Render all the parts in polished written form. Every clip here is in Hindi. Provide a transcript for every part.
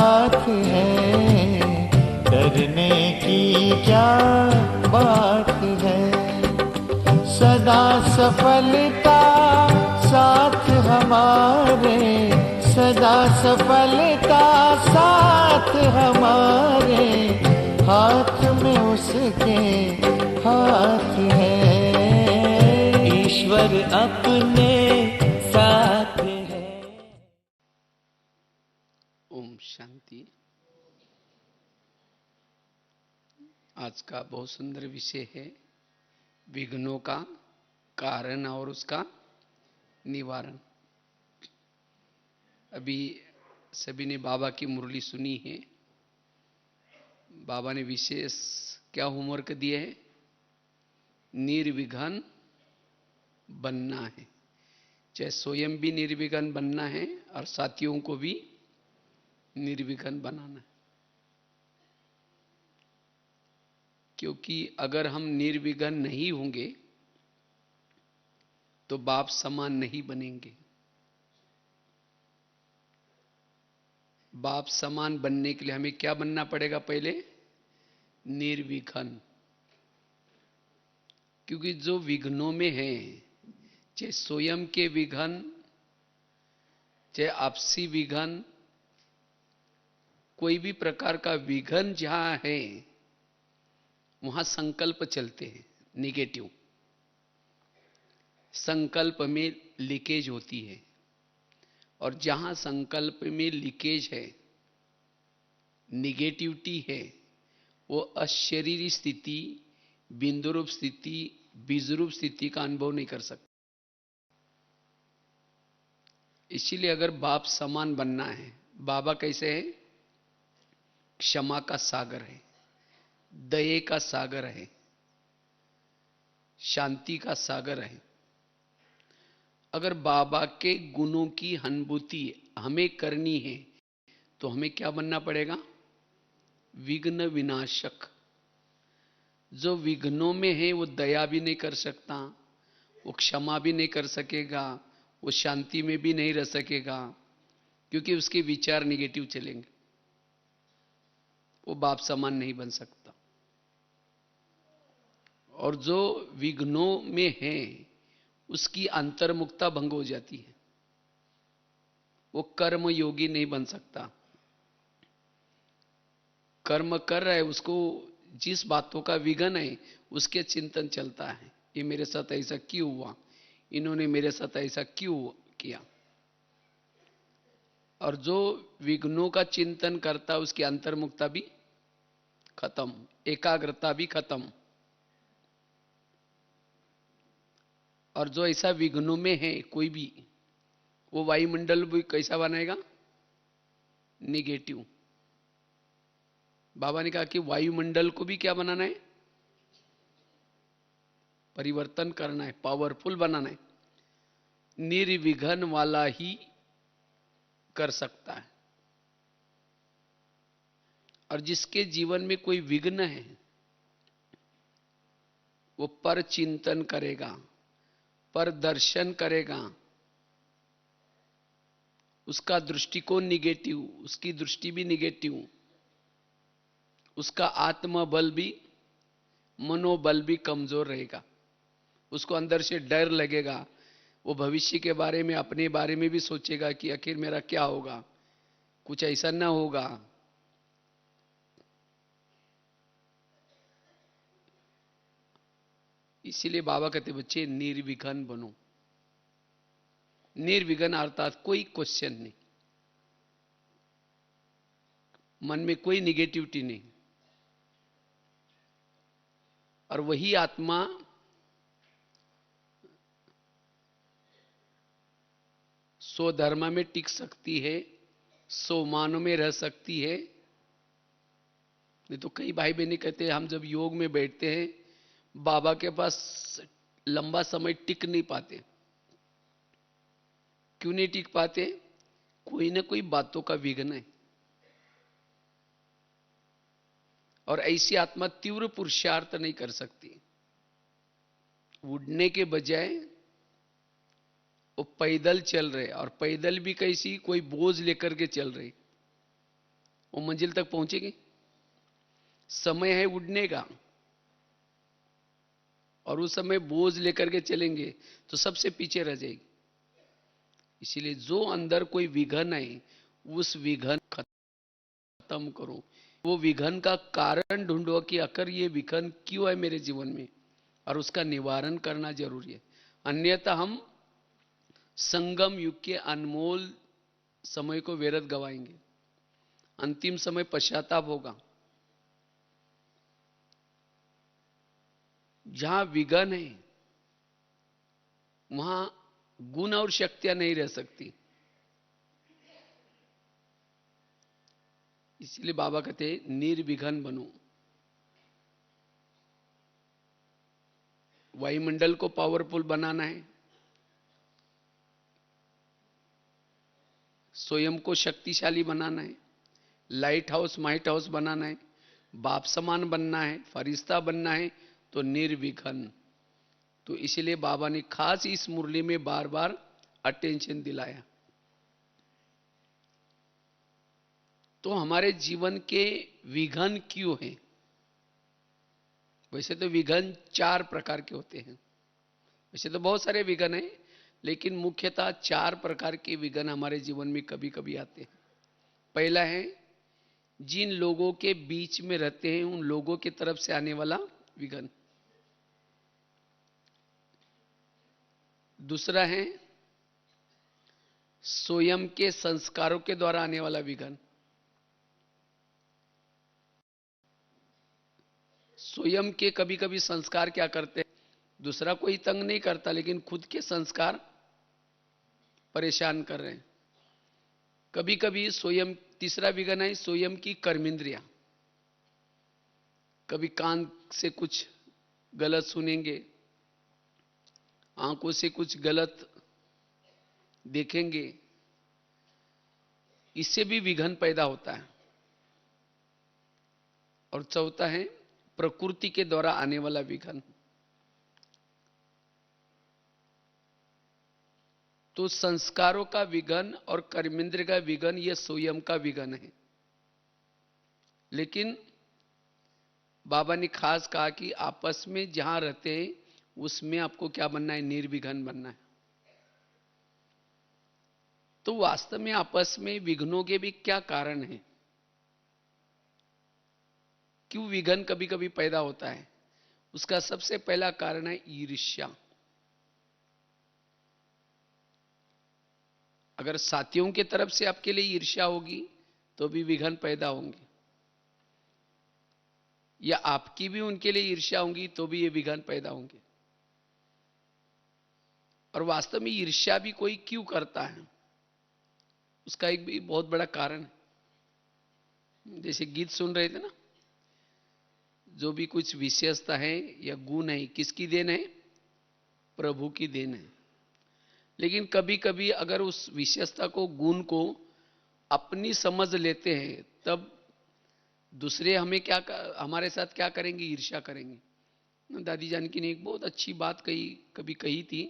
साथ है, डरने की क्या बात है। सदा सफलता साथ हमारे, सदा सफलता साथ हमारे, हाथ में उसके हाथ है। ईश्वर अपने साथ है। ओम शांति। आज का बहुत सुंदर विषय है विघ्नों का कारण और उसका निवारण। अभी सभी ने बाबा की मुरली सुनी है। बाबा ने विशेष क्या होमवर्क दिए है? निर्विघ्न बनना है। चाहे स्वयं भी निर्विघ्न बनना है और साथियों को भी निर्विघ्न बनाना है। क्योंकि अगर हम निर्विघ्न नहीं होंगे तो बाप समान नहीं बनेंगे। बाप समान बनने के लिए हमें क्या बनना पड़ेगा? पहले निर्विघ्न। क्योंकि जो विघ्नों में है, चाहे स्वयं के विघ्न, चाहे आपसी विघ्न, कोई भी प्रकार का विघ्न जहां है वहां संकल्प चलते हैं निगेटिव। संकल्प में लीकेज होती है, और जहां संकल्प में लीकेज है, निगेटिविटी है, वो अशरीरी स्थिति, बिंदुरूप स्थिति, बीजरूप स्थिति का अनुभव नहीं कर सकता। इसीलिए अगर बाप समान बनना है, बाबा कैसे है? क्षमा का सागर है, दये का सागर है, शांति का सागर है। अगर बाबा के गुणों की अनुभूति हमें करनी है तो हमें क्या बनना पड़ेगा? विघ्न विनाशक। जो विघ्नों में है वो दया भी नहीं कर सकता, वो क्षमा भी नहीं कर सकेगा, वो शांति में भी नहीं रह सकेगा, क्योंकि उसके विचार निगेटिव चलेंगे। वो बाप समान नहीं बन सकता। और जो विघ्नों में है उसकी अंतर्मुखता भंग हो जाती है, वो कर्म योगी नहीं बन सकता। कर्म कर रहा है, उसको जिस बातों का विघ्न है उसके चिंतन चलता है। ये मेरे साथ ऐसा क्यों हुआ, इन्होंने मेरे साथ ऐसा क्यों किया। और जो विघ्नों का चिंतन करता उसकी अंतर्मुखता भी खत्म, एकाग्रता भी खत्म। और जो ऐसा विघ्नों में है कोई भी, वो वायुमंडल भी कैसा बनाएगा? निगेटिव। बाबा ने कहा कि वायुमंडल को भी क्या बनाना है? परिवर्तन करना है, पावरफुल बनाना है। निर्विघ्न वाला ही कर सकता है। और जिसके जीवन में कोई विघ्न है वो पर चिंतन करेगा, पर दर्शन करेगा। उसका दृष्टिकोण निगेटिव, उसकी दृष्टि भी निगेटिव, उसका आत्मबल भी, मनोबल भी कमजोर रहेगा। उसको अंदर से डर लगेगा। वो भविष्य के बारे में, अपने बारे में भी सोचेगा कि आखिर मेरा क्या होगा, कुछ ऐसा ना होगा। इसीलिए बाबा कहते बच्चे निर्विघ्न बनो। निर्विघ्न अर्थात कोई क्वेश्चन नहीं, मन में कोई निगेटिविटी नहीं। और वही आत्मा स्वधर्म में टिक सकती है, स्वमानों में रह सकती है। नहीं तो कई भाई बहनी कहते हैं हम जब योग में बैठते हैं बाबा के पास लंबा समय टिक नहीं पाते। क्यों नहीं टिक पाते? कोई ना कोई बातों का विघ्न है। और ऐसी आत्मा तीव्र पुरुषार्थ नहीं कर सकती। उड़ने के बजाय वो पैदल चल रहे, और पैदल भी कैसी? कोई बोझ लेकर के चल रहे। वो मंजिल तक पहुंचेगी? समय है उड़ने का, और उस समय बोझ लेकर के चलेंगे तो सबसे पीछे रह जाएगी। इसीलिए जो अंदर कोई विघन है, उस विघन खत्म करो। वो विघन का कारण ढूंढो कि आखिर ये विघन क्यों है मेरे जीवन में, और उसका निवारण करना जरूरी है। अन्यथा हम संगम युग के अनमोल समय को व्यर्थ गवाएंगे, अंतिम समय पश्चाताप होगा। जहां विघन है वहां गुण और शक्तियां नहीं रह सकती। इसलिए बाबा कहते हैं निर्विघन बनो। वायुमंडल को पावरफुल बनाना है, स्वयं को शक्तिशाली बनाना है, लाइट हाउस माइट हाउस बनाना है, बाप समान बनना है, फरिश्ता बनना है, तो निर्विघन। तो इसलिए बाबा ने खास इस मुरली में बार बार अटेंशन दिलाया। तो हमारे जीवन के विघन क्यों हैं? वैसे तो विघन 4 प्रकार के होते हैं। वैसे तो बहुत सारे विघन हैं, लेकिन मुख्यतः 4 प्रकार के विघन हमारे जीवन में कभी कभी आते हैं। पहला है जिन लोगों के बीच में रहते हैं उन लोगों की तरफ से आने वाला विघन। दूसरा है स्वयं के संस्कारों के द्वारा आने वाला विघन। स्वयं के कभी कभी संस्कार क्या करते हैं, दूसरा कोई तंग नहीं करता, लेकिन खुद के संस्कार परेशान कर रहे हैं। कभी कभी स्वयं, तीसरा विघन है स्वयं की कर्मेंद्रियां। कभी कान से कुछ गलत सुनेंगे, आंखों से कुछ गलत देखेंगे, इससे भी विघन पैदा होता है। और चौथा है प्रकृति के द्वारा आने वाला विघन। तो संस्कारों का विघन और कर्मेंद्र का विघन यह स्वयं का विघन है। लेकिन बाबा ने खास कहा कि आपस में जहां रहते हैं उसमें आपको क्या बनना है, निर्विघन बनना है। तो वास्तव में आपस में विघ्नों के भी क्या कारण है, क्यों विघन कभी कभी पैदा होता है? उसका सबसे पहला कारण है ईर्ष्या। अगर साथियों की तरफ से आपके लिए ईर्ष्या होगी तो भी विघन पैदा होंगे, या आपकी भी उनके लिए ईर्ष्या होगी तो भी ये विघन पैदा होंगे। और वास्तव में ईर्ष्या भी कोई क्यों करता है, उसका एक भी बहुत बड़ा कारण है। जैसे गीत सुन रहे थे ना, जो भी कुछ विशेषता है या गुण है किसकी देन है? प्रभु की देन है। लेकिन कभी कभी अगर उस विशेषता को, गुण को अपनी समझ लेते हैं, तब दूसरे हमें क्या, हमारे साथ क्या करेंगे? ईर्ष्या करेंगे। दादी जानकी ने एक बहुत अच्छी बात कभी कही थी,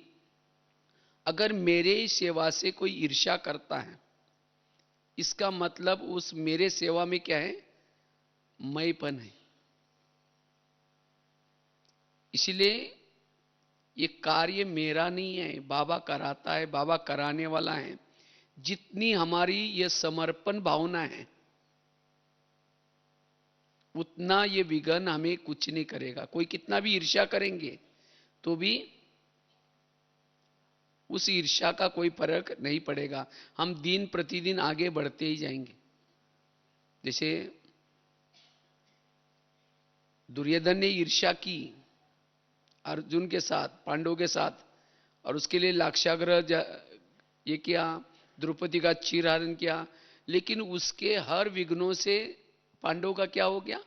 अगर मेरे सेवा से कोई ईर्ष्या करता है, इसका मतलब उस मेरे सेवा में क्या है? मैंपन है। इसलिए ये कार्य मेरा नहीं है, बाबा कराता है, बाबा कराने वाला है। जितनी हमारी ये समर्पण भावना है उतना ये विघन हमें कुछ नहीं करेगा। कोई कितना भी ईर्ष्या करेंगे तो भी उस ईर्ष्या का कोई फर्क नहीं पड़ेगा। हम दिन प्रतिदिन आगे बढ़ते ही जाएंगे। जैसे दुर्योधन ने ईर्ष्या की अर्जुन के साथ, पांडवों के साथ, और उसके लिए लाक्षागृह ये किया, द्रौपदी का चीरहरण किया, लेकिन उसके हर विघ्नों से पांडवों का क्या हो गया?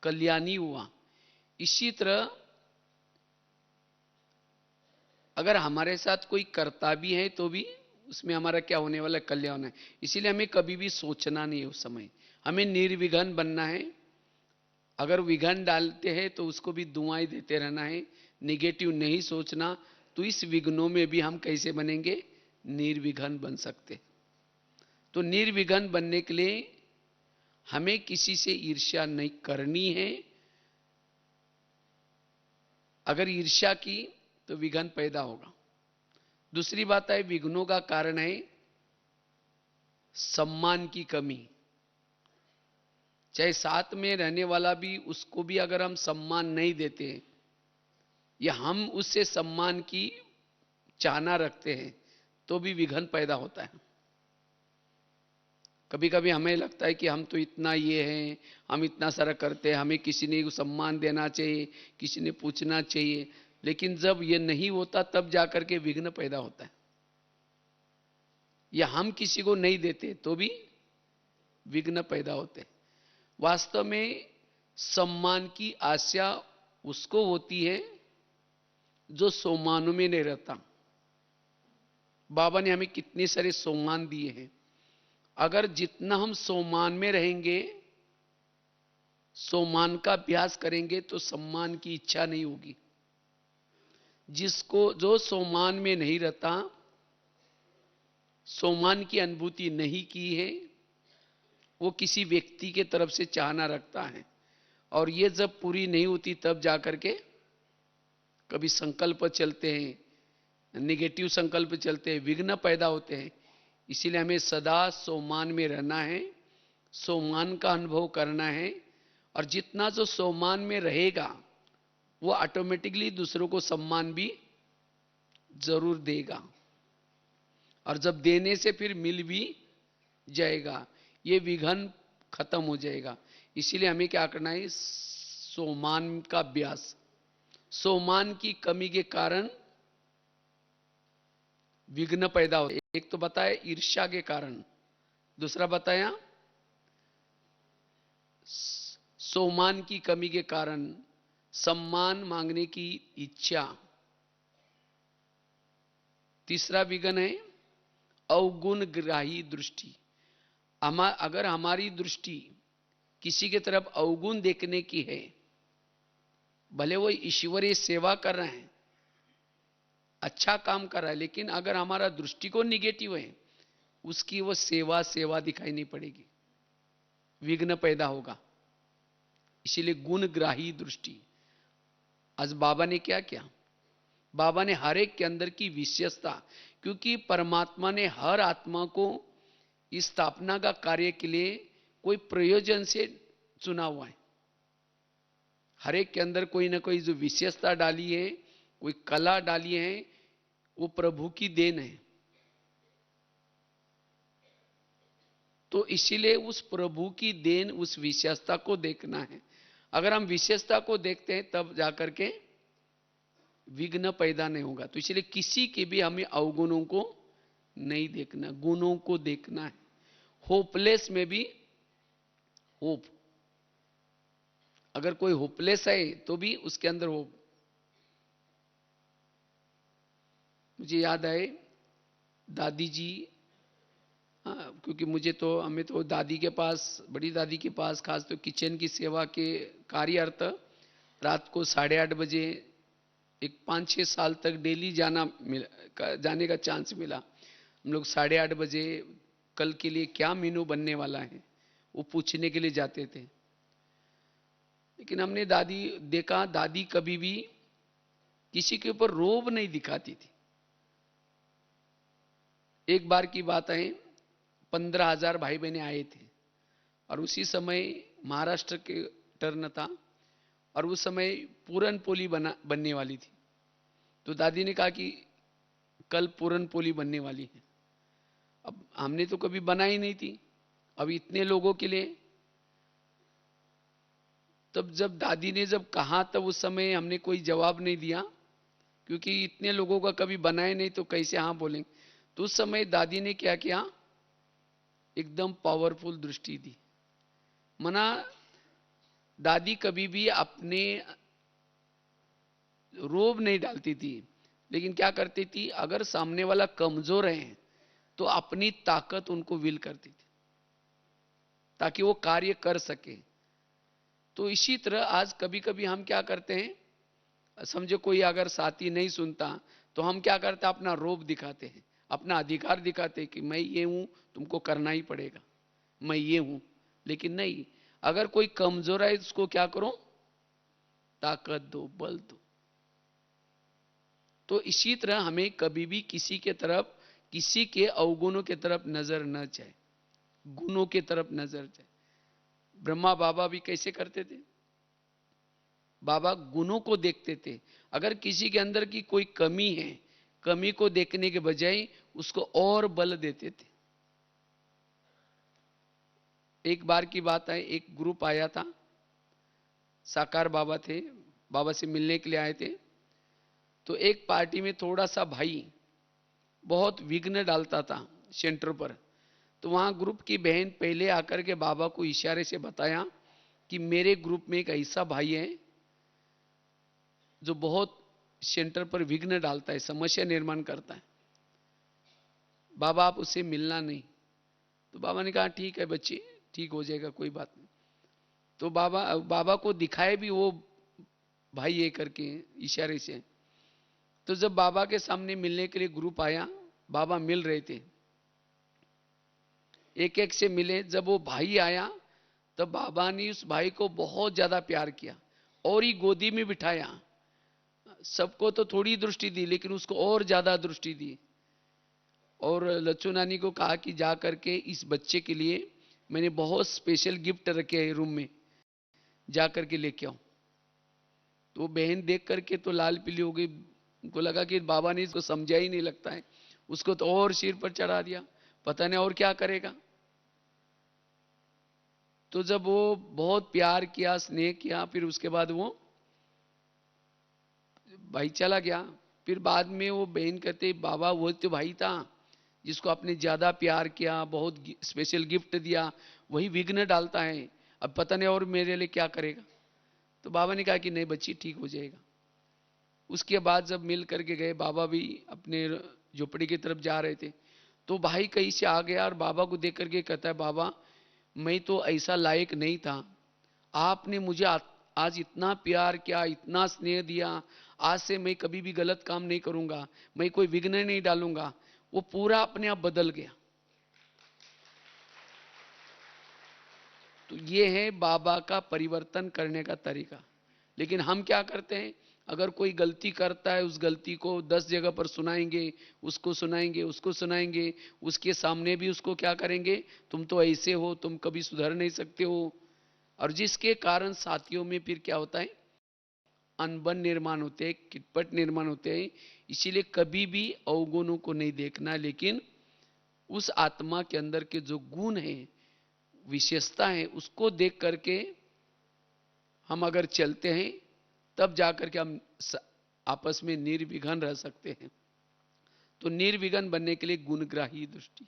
कल्याणी हुआ। इसी तरह अगर हमारे साथ कोई करता भी है तो भी उसमें हमारा क्या होने वाला? कल्याण है। इसीलिए हमें कभी भी सोचना नहीं है उस समय, हमें निर्विघन बनना है। अगर विघन डालते हैं तो उसको भी दुआएं देते रहना है, निगेटिव नहीं सोचना। तो इस विघ्नों में भी हम कैसे बनेंगे? निर्विघन बन सकते। तो निर्विघ्न बनने के लिए हमें किसी से ईर्ष्या नहीं करनी है। अगर ईर्ष्या की तो विघ्न पैदा होगा। दूसरी बात है, विघ्नों का कारण है सम्मान की कमी। चाहे साथ में रहने वाला भी, उसको भी अगर हम सम्मान नहीं देते या हम उससे सम्मान की चाहना रखते हैं तो भी विघ्न पैदा होता है। कभी कभी हमें लगता है कि हम तो इतना ये हैं, हम इतना सारा करते हैं, हमें किसी ने सम्मान देना चाहिए, किसी ने पूछना चाहिए, लेकिन जब ये नहीं होता तब जाकर के विघ्न पैदा होता है। या हम किसी को नहीं देते तो भी विघ्न पैदा होते हैं। वास्तव में सम्मान की आशा उसको होती है जो सम्मानों में नहीं रहता। बाबा ने हमें कितने सारे सम्मान दिए हैं। अगर जितना हम सम्मान में रहेंगे, सम्मान का अभ्यास करेंगे, तो सम्मान की इच्छा नहीं होगी। जिसको जो सम्मान में नहीं रहता, सम्मान की अनुभूति नहीं की है, वो किसी व्यक्ति के तरफ से चाहना रखता है, और ये जब पूरी नहीं होती तब जाकर के कभी संकल्प चलते हैं, नेगेटिव संकल्प चलते हैं, विघ्न पैदा होते हैं। इसीलिए हमें सदा सम्मान में रहना है, सम्मान का अनुभव करना है, और जितना जो सम्मान में रहेगा वो ऑटोमेटिकली दूसरों को सम्मान भी जरूर देगा, और जब देने से फिर मिल भी जाएगा, ये विघ्न खत्म हो जाएगा। इसीलिए हमें क्या करना है, सम्मान का अभ्यास। सम्मान की कमी के कारण विघ्न पैदा होते। एक तो बताया ईर्ष्या के कारण, दूसरा बताया सम्मान की कमी के कारण सम्मान मांगने की इच्छा, तीसरा विघ्न है अवगुण ग्राही दृष्टि। अगर हमारी दृष्टि किसी की तरफ अवगुण देखने की है, भले वो ईश्वरीय सेवा कर रहे हैं, अच्छा काम कर रहा है, लेकिन अगर हमारा दृष्टिकोण निगेटिव है, उसकी वो सेवा दिखाई नहीं पड़ेगी, विघ्न पैदा होगा। इसीलिए गुणग्राही दृष्टि। आज बाबा ने क्या किया, बाबा ने हर एक के अंदर की विशेषता, क्योंकि परमात्मा ने हर आत्मा को इस स्थापना का कार्य के लिए कोई प्रयोजन से चुना हुआ है। हर एक के अंदर कोई ना कोई जो विशेषता डाली है, कोई कला डाली है, वो प्रभु की देन है। तो इसीलिए उस प्रभु की देन, उस विशेषता को देखना है। अगर हम विशेषता को देखते हैं तब जाकर के विघ्न पैदा नहीं होगा। तो इसलिए किसी के भी हमें अवगुणों को नहीं देखना, गुणों को देखना है। होपलेस में भी होप, अगर कोई होपलेस है तो भी उसके अंदर होप। मुझे याद आए दादी जी, क्योंकि हमें तो दादी के पास, बड़ी दादी के पास खास तो किचन की सेवा के कार्यार्थ रात को 8:30 बजे एक 5-6 साल तक डेली जाने का चांस मिला। हम लोग 8:30 बजे कल के लिए क्या मेनू बनने वाला है वो पूछने के लिए जाते थे। लेकिन हमने देखा दादी कभी भी किसी के ऊपर रोब नहीं दिखाती थी। एक बार की बात है, 15,000 भाई बहनें आए थे, और उसी समय महाराष्ट्र के टर्न था, और उस समय पूरन पोली बनने वाली थी। तो दादी ने कहा कि कल पूरन पोली बनने वाली है। अब हमने तो कभी बनाई नहीं थी, अब इतने लोगों के लिए। तब जब दादी ने जब कहा, तब उस समय हमने कोई जवाब नहीं दिया, क्योंकि इतने लोगों का कभी बनाए नहीं तो कैसे हाँ बोलेंगे। तो उस समय दादी ने क्या किया, एकदम पावरफुल दृष्टि दी। मना दादी कभी भी अपने रोब नहीं डालती थी, लेकिन क्या करती थी, अगर सामने वाला कमजोर है तो अपनी ताकत उनको विल करती थी ताकि वो कार्य कर सके। तो इसी तरह आज कभी कभी हम क्या करते हैं, समझो कोई अगर साथी नहीं सुनता तो हम क्या करते हैं, अपना रोब दिखाते हैं, अपना अधिकार दिखाते कि मैं ये हूं, तुमको करना ही पड़ेगा, मैं ये हूं। लेकिन नहीं, अगर कोई कमजोर है उसको क्या करो, ताकत दो, बल दो। तो इसी तरह हमें कभी भी किसी के तरफ, किसी के अवगुणों के तरफ नजर न जाए, गुणों के तरफ नजर जाए। ब्रह्मा बाबा भी कैसे करते थे, बाबा गुणों को देखते थे। अगर किसी के अंदर की कोई कमी है, कमी को देखने के बजाय उसको और बल देते थे। एक बार की बात है, एक ग्रुप आया था, साकार बाबा थे, बाबा से मिलने के लिए आए थे। तो एक पार्टी में थोड़ा सा भाई बहुत विघ्न डालता था सेंटर पर। तो वहां ग्रुप की बहन पहले आकर के बाबा को इशारे से बताया कि मेरे ग्रुप में एक ऐसा भाई है जो बहुत सेंटर पर विघ्न डालता है, समस्या निर्माण करता है, बाबा आप उससे मिलना नहीं। तो बाबा ने कहा ठीक है बच्चे, ठीक हो जाएगा, कोई बात नहीं। तो बाबा को दिखाए भी वो भाई ये करके इशारे से। तो जब बाबा के सामने मिलने के लिए ग्रुप आया, बाबा मिल रहे थे, एक एक से मिले। जब वो भाई आया तब बाबा ने उस भाई को बहुत ज्यादा प्यार किया और ही गोदी में बिठाया। सबको तो थोड़ी दृष्टि दी, लेकिन उसको और ज्यादा दृष्टि दी। और लच्चू नानी को कहा कि जा करके इस बच्चे के लिए मैंने बहुत स्पेशल गिफ्ट रखे हैं रूम में, जा करके लेके आओ। तो बहन देख करके तो लाल पीली हो गई, उनको लगा कि बाबा ने इसको समझा ही नहीं लगता है, उसको तो और सिर पर चढ़ा दिया, पता नहीं और क्या करेगा। तो जब वो बहुत प्यार किया, स्नेह किया, फिर उसके बाद वो भाई चला गया। फिर बाद में वो बहन कहते बाबा वो तो भाई था जिसको आपने ज्यादा प्यार किया, बहुत स्पेशल गिफ्ट दिया, वही विघ्न डालता है, अब पता नहीं और मेरे लिए क्या करेगा। तो बाबा ने कहा कि नहीं बच्ची, ठीक हो जाएगा। उसके बाद जब मिल करके गए, बाबा भी अपने झोपड़ी की तरफ जा रहे थे, तो भाई कहीं से आ गया और बाबा को देख करके कहता है बाबा मैं तो ऐसा लायक नहीं था, आपने मुझे आज इतना प्यार किया, इतना स्नेह दिया, आज से मैं कभी भी गलत काम नहीं करूंगा, मैं कोई विघ्न नहीं डालूंगा। वो पूरा अपने आप बदल गया। तो ये है बाबा का परिवर्तन करने का तरीका। लेकिन हम क्या करते हैं, अगर कोई गलती करता है, उस गलती को 10 जगह पर सुनाएंगे, उसको सुनाएंगे, उसको सुनाएंगे, उसके सामने भी उसको क्या करेंगे, तुम तो ऐसे हो, तुम कभी सुधर नहीं सकते हो। और जिसके कारण साथियों में फिर क्या होता है, अनबन निर्माण होते हैं, किटपट निर्माण होते हैं। इसीलिए कभी भी अवगुणों को नहीं देखना, लेकिन उस आत्मा के अंदर के जो गुण है, विशेषता है, उसको देख करके हम अगर चलते हैं, तब जाकर के हम आपस में निर्विघ्न रह सकते हैं। तो निर्विघ्न बनने के लिए गुणग्राही दृष्टि।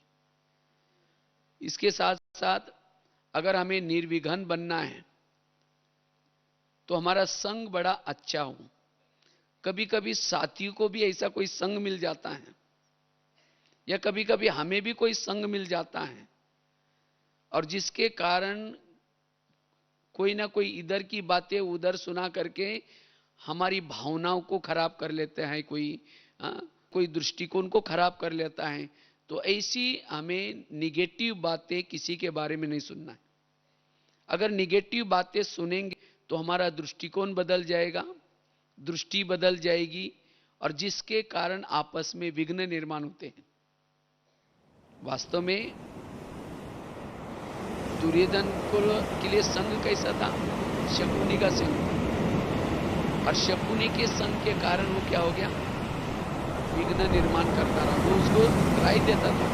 इसके साथ साथ अगर हमें निर्विघ्न बनना है तो हमारा संग बड़ा अच्छा हो। कभी कभी साथियों को भी ऐसा कोई संग मिल जाता है, या कभी कभी हमें भी कोई संग मिल जाता है, और जिसके कारण कोई ना कोई इधर की बातें उधर सुना करके हमारी भावनाओं को खराब कर लेते हैं, कोई दृष्टिकोण को खराब कर लेता है। तो ऐसी हमें निगेटिव बातें किसी के बारे में नहीं सुनना है। अगर निगेटिव बातें सुनेंगे तो हमारा दृष्टिकोण बदल जाएगा, दृष्टि बदल जाएगी, और जिसके कारण आपस में विघ्न निर्माण होते हैं। वास्तव में दुर्योधन के लिए संग कैसा था, शकुनी का संग था, और शकुनी के संग के कारण वो क्या हो गया, विघ्न निर्माण करता रहा, वो उसको राय देता था।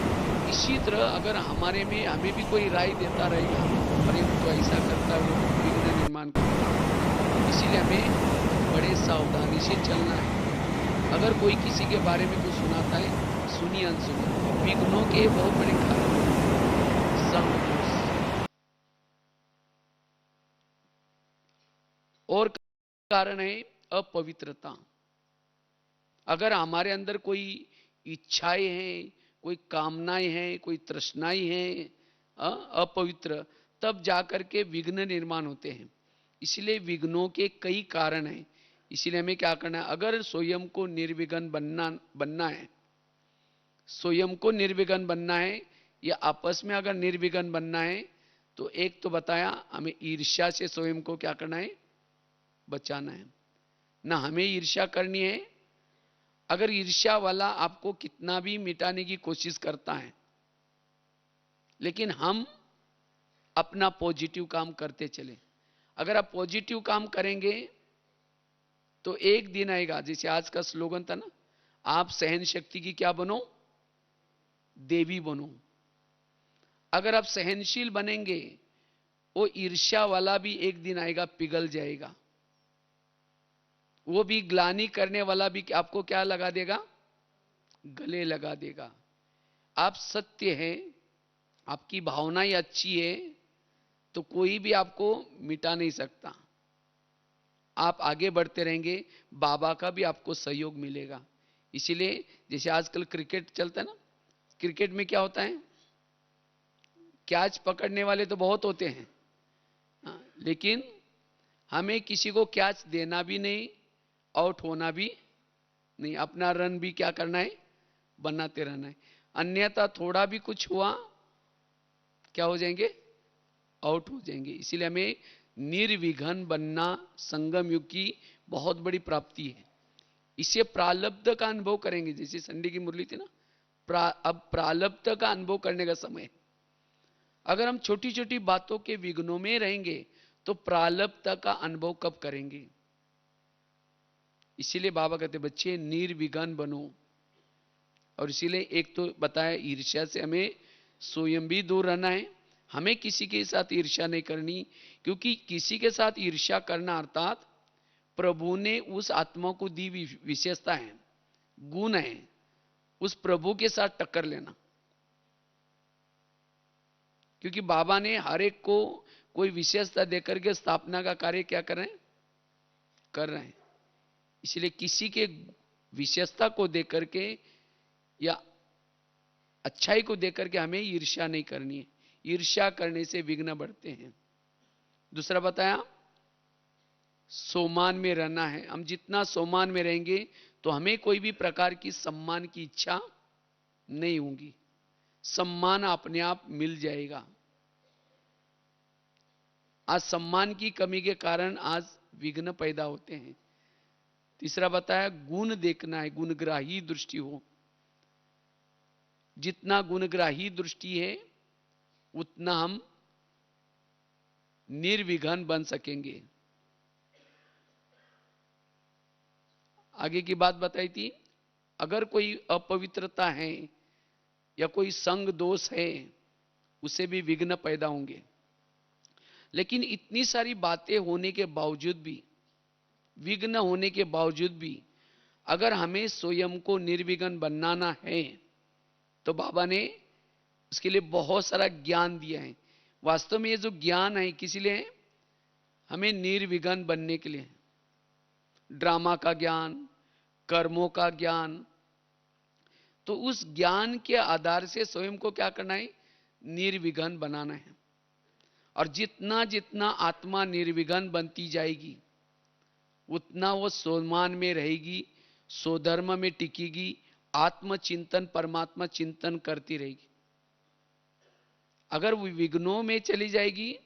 इसी तरह अगर हमारे में हमें भी कोई राय देता रहेगा, अरे वो तो ऐसा करता है, वो विघ्न निर्माण करता है, इसीलिए हमें बड़े सावधानी से चलना है। अगर कोई किसी के बारे में कुछ सुनाता है, सुनिए अनसुनिए, विघ्नों के बहुत बड़े कारण संग। और कारण है अपवित्रता। अगर हमारे अंदर कोई इच्छाएं हैं, कोई कामनाएं हैं, कोई तृष्णाएं हैं अपवित्र, तब जाकर के विघ्न निर्माण होते हैं। इसलिए विघ्नों के कई कारण हैं। इसीलिए हमें क्या करना है, अगर स्वयं को निर्विघ्न बनना है, स्वयं को निर्विघ्न बनना है या आपस में अगर निर्विघ्न बनना है, तो एक तो बताया हमें ईर्ष्या से स्वयं को क्या करना है, बचाना है। ना हमें ईर्ष्या करनी है। अगर ईर्ष्या वाला आपको कितना भी मिटाने की कोशिश करता है, लेकिन हम अपना पॉजिटिव काम करते चले। अगर आप पॉजिटिव काम करेंगे तो एक दिन आएगा, जैसे आज का स्लोगन था ना, आप सहन शक्ति की क्या बनो, देवी बनो। अगर आप सहनशील बनेंगे, वो ईर्ष्या वाला भी एक दिन आएगा, पिघल जाएगा। वो भी ग्लानि करने वाला भी आपको क्या लगा देगा, गले लगा देगा। आप सत्य हैं, आपकी भावनाएं अच्छी है, तो कोई भी आपको मिटा नहीं सकता। आप आगे बढ़ते रहेंगे, बाबा का भी आपको सहयोग मिलेगा। इसीलिए जैसे आजकल क्रिकेट चलता है ना, क्रिकेट में क्या होता है, कैच पकड़ने वाले तो बहुत होते हैं, लेकिन हमें किसी को कैच देना भी नहीं, आउट होना भी नहीं, अपना रन भी क्या करना है, बनाते रहना है। अन्यथा थोड़ा भी कुछ हुआ क्या हो जाएंगे, आउट हो जाएंगे। इसीलिए हमें निर्विघ्न बनना संगम युग की बहुत बड़ी प्राप्ति है। इससे प्रारब्ध का अनुभव करेंगे। जैसे संडे की मुरली थी ना, अब प्रारब्ध का अनुभव करने का समय है। अगर हम छोटी छोटी बातों के विघ्नों में रहेंगे तो प्रारब्ध का अनुभव कब करेंगे। इसीलिए बाबा कहते बच्चे निर्विघ्न बनो। और इसीलिए एक तो बताया ईर्ष्या से हमें स्वयं भी दूर रहना है। हमें किसी के साथ ईर्ष्या नहीं करनी, क्योंकि किसी के साथ ईर्ष्या करना अर्थात प्रभु ने उस आत्मा को दी विशेषता है, गुण है, उस प्रभु के साथ टक्कर लेना। क्योंकि बाबा ने हर एक को कोई विशेषता देकर के स्थापना का कार्य क्या कर रहे हैं। इसलिए किसी के विशेषता को देकर के या अच्छाई को देकर के हमें ईर्ष्या नहीं करनी है। ईर्ष्या करने से विघ्न बढ़ते हैं। दूसरा बताया सोमान में रहना है। हम जितना सोमान में रहेंगे तो हमें कोई भी प्रकार की सम्मान की इच्छा नहीं होगी, सम्मान अपने आप मिल जाएगा। आज सम्मान की कमी के कारण आज विघ्न पैदा होते हैं। तीसरा बताया गुण देखना है, गुणग्राही दृष्टि हो। जितना गुणग्राही दृष्टि है उतना हम निर्विघ्न बन सकेंगे। आगे की बात बताई थी, अगर कोई अपवित्रता है या कोई संग दोष है, उसे भी विघ्न पैदा होंगे। लेकिन इतनी सारी बातें होने के बावजूद भी, विघ्न होने के बावजूद भी, अगर हमें स्वयं को निर्विघ्न बनाना है तो बाबा ने उसके लिए बहुत सारा ज्ञान दिया है। वास्तव में ये जो ज्ञान है किसी लिए, हमें निर्विघ्न बनने के लिए। ड्रामा का ज्ञान, कर्मों का ज्ञान, तो उस ज्ञान के आधार से स्वयं को क्या करना है, निर्विघ्न बनाना है। और जितना जितना आत्मा निर्विघ्न बनती जाएगी उतना वो सोमान में रहेगी, स्वधर्म में टिकेगी, आत्मचिंतन परमात्मा चिंतन करती रहेगी। अगर वो विघ्नों में चली जाएगी,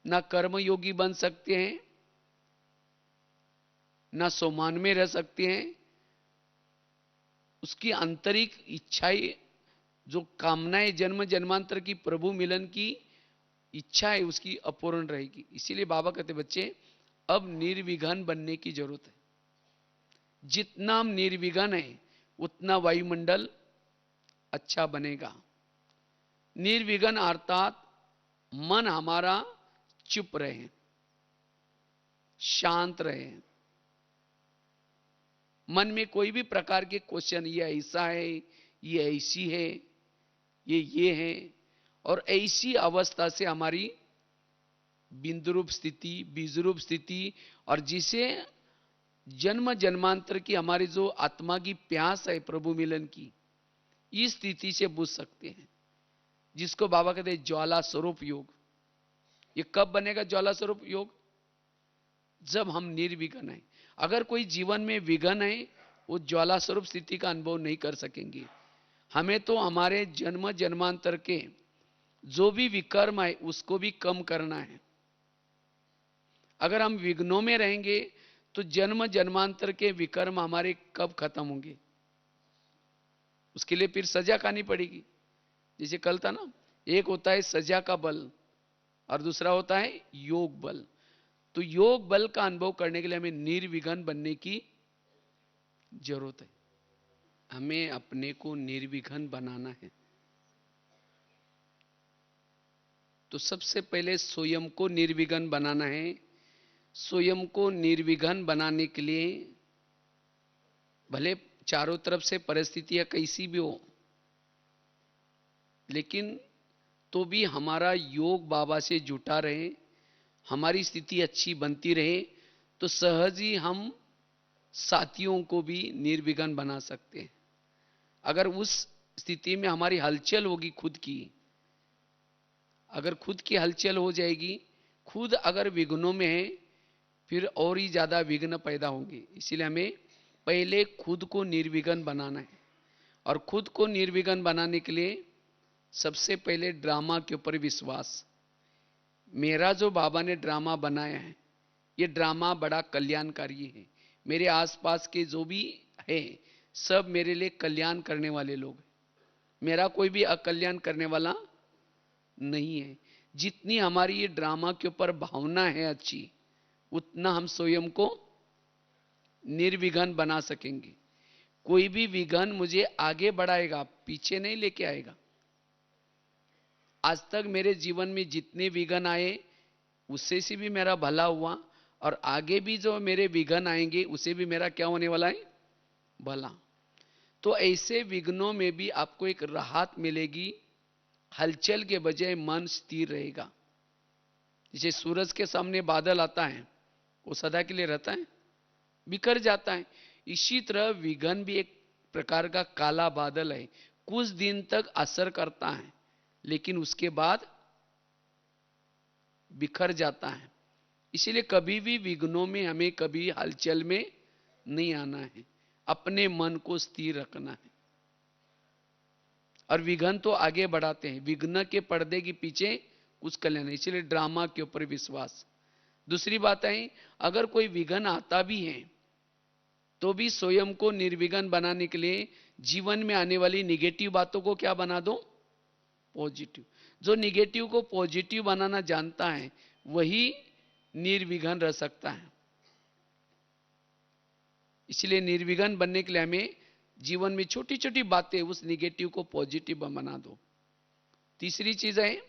ना कर्मयोगी बन सकते हैं, ना सोमान में रह सकते हैं। उसकी आंतरिक इच्छाएं, जो कामनाएं जन्म जन्मांतर की प्रभु मिलन की इच्छा है, उसकी अपूर्ण रहेगी। इसीलिए बाबा कहते बच्चे अब निर्विघ्न बनने की जरूरत है। जितना हम निर्विघ्न है उतना वायुमंडल अच्छा बनेगा। निर्विघ्न अर्थात मन हमारा चुप रहे, शांत रहे। मन में कोई भी प्रकार के क्वेश्चन, ये ऐसा है, ये ऐसी है, ये है, और ऐसी अवस्था से हमारी बिंदुरूप स्थिति, बीजरूप स्थिति, और जिसे जन्म जन्मांतर की हमारी जो आत्मा की प्यास है प्रभु मिलन की, इस स्थिति से बुझ सकते हैं, जिसको बाबा कहते हैं ज्वाला स्वरूप योग। ये कब बनेगा ज्वाला स्वरूप योग? जब हम निर्विघ्न हैं। अगर कोई जीवन में विघ्न है, वो ज्वाला स्वरूप स्थिति का अनुभव नहीं कर सकेंगे। हमें तो हमारे जन्म जन्मांतर के जो भी विकर्म है उसको भी कम करना है। अगर हम विघ्नों में रहेंगे तो जन्म जन्मांतर के विकर्म हमारे कब खत्म होंगे? उसके लिए फिर सजा खानी पड़ेगी। जैसे कल था ना, एक होता है सजा का बल और दूसरा होता है योग बल। तो योग बल का अनुभव करने के लिए हमें निर्विघ्न बनने की जरूरत है। हमें अपने को निर्विघ्न बनाना है। तो सबसे पहले स्वयं को निर्विघ्न बनाना है। स्वयं को निर्विघ्न बनाने के लिए भले चारों तरफ से परिस्थितियां कैसी भी हो, लेकिन तो भी हमारा योग बाबा से जुटा रहे, हमारी स्थिति अच्छी बनती रहे, तो सहज ही हम साथियों को भी निर्विघ्न बना सकते हैं। अगर उस स्थिति में हमारी हलचल होगी खुद की, अगर खुद की हलचल हो जाएगी, खुद अगर विघ्नों में है, फिर और ही ज्यादा विघ्न पैदा होंगे। इसीलिए हमें पहले खुद को निर्विघ्न बनाना है। और खुद को निर्विघ्न बनाने के लिए सबसे पहले ड्रामा के ऊपर विश्वास। मेरा जो बाबा ने ड्रामा बनाया है, ये ड्रामा बड़ा कल्याणकारी है। मेरे आसपास के जो भी है सब मेरे लिए कल्याण करने वाले लोग हैं। मेरा कोई भी अकल्याण करने वाला नहीं है। जितनी हमारी ये ड्रामा के ऊपर भावना है अच्छी, उतना हम स्वयं को निर्विघ्न बना सकेंगे। कोई भी विघ्न मुझे आगे बढ़ाएगा, पीछे नहीं लेके आएगा। आज तक मेरे जीवन में जितने विघ्न आए उससे से भी मेरा भला हुआ, और आगे भी जो मेरे विघ्न आएंगे उसे भी मेरा क्या होने वाला है? भला। तो ऐसे विघ्नों में भी आपको एक राहत मिलेगी। हलचल के बजाय मन स्थिर रहेगा। जैसे सूरज के सामने बादल आता है, वो सदा के लिए रहता है? बिखर जाता है। इसी तरह विघ्न भी एक प्रकार का काला बादल है, कुछ दिन तक असर करता है लेकिन उसके बाद बिखर जाता है। इसीलिए कभी भी विघ्नों में हमें कभी हलचल में नहीं आना है, अपने मन को स्थिर रखना है। और विघ्न तो आगे बढ़ाते हैं, विघ्न के पर्दे के पीछे कुछ कल्याण है। इसलिए ड्रामा के ऊपर विश्वास। दूसरी बात है, अगर कोई विघ्न आता भी है तो भी स्वयं को निर्विघ्न बनाने के लिए जीवन में आने वाली निगेटिव बातों को क्या बना दो? पॉजिटिव। जो निगेटिव को पॉजिटिव बनाना जानता है वही निर्विघ्न रह सकता है। इसलिए निर्विघ्न बनने के लिए हमें जीवन में छोटी छोटी बातें उस निगेटिव को पॉजिटिव बना दो। तीसरी चीज है,